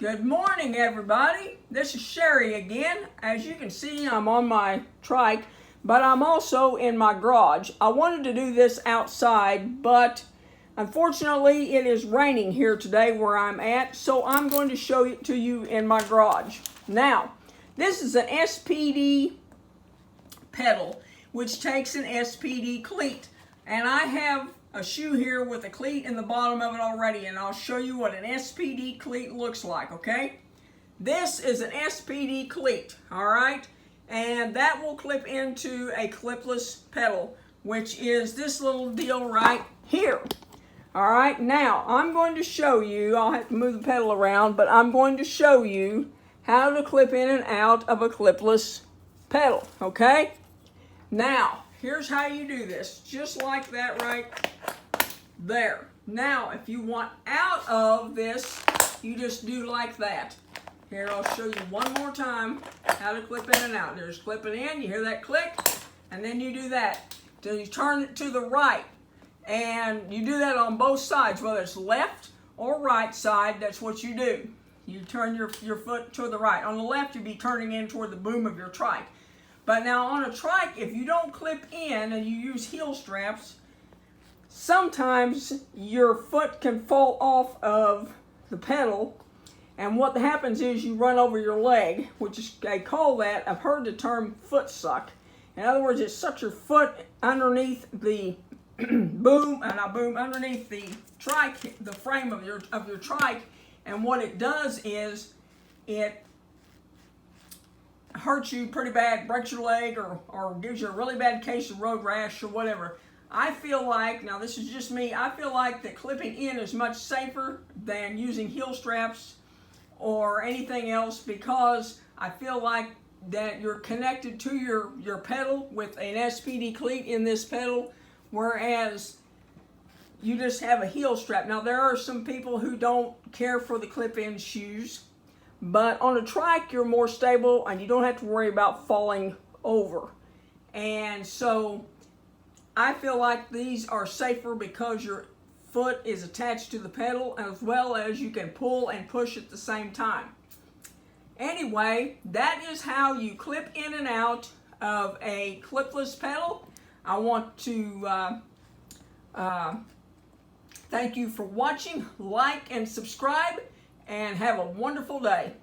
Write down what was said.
Good morning, everybody. This is Sherry again. As you can see, I'm on my trike, but I'm also in my garage. I wanted to do this outside, but unfortunately it is raining here today where I'm at, so I'm going to show it to you in my garage. Now, this is an SPD pedal, which takes an SPD cleat, and I have a shoe here with a cleat in the bottom of it already, and I'll show you what an SPD cleat looks like, okay? This is an SPD cleat, all right? And that will clip into a clipless pedal, which is this little deal right here. All right, now I'm going to show you, I'll have to move the pedal around, but I'm going to show you how to clip in and out of a clipless pedal, okay? Now, here's how you do this, just like that right there. Now, if you want out of this, you just do like that. Here, I'll show you one more time how to clip in and out. There's clipping in, you hear that click, and then you do that. Then you turn it to the right, and you do that on both sides, whether it's left or right side, that's what you do. You turn your foot to the right. On the left, you'd be turning in toward the boom of your trike. But now on a trike, if you don't clip in and you use heel straps, sometimes your foot can fall off of the pedal, and what happens is you run over your leg, which is, they call that, I've heard the term foot suck. In other words, it sucks your foot underneath the underneath the trike, the frame of your trike, and what it does is it hurts you pretty bad, breaks your leg, or gives you a really bad case of road rash or whatever. I feel like, now this is just me, I feel like that clipping in is much safer than using heel straps or anything else, because I feel like that you're connected to your pedal with an SPD cleat in this pedal, whereas you just have a heel strap. Now there are some people who don't care for the clip-in shoes, but on a trike you're more stable and you don't have to worry about falling over. And so I feel like these are safer because your foot is attached to the pedal, as well as you can pull and push at the same time. Anyway, that is how you clip in and out of a clipless pedal. I want to thank you for watching, like and subscribe, and have a wonderful day.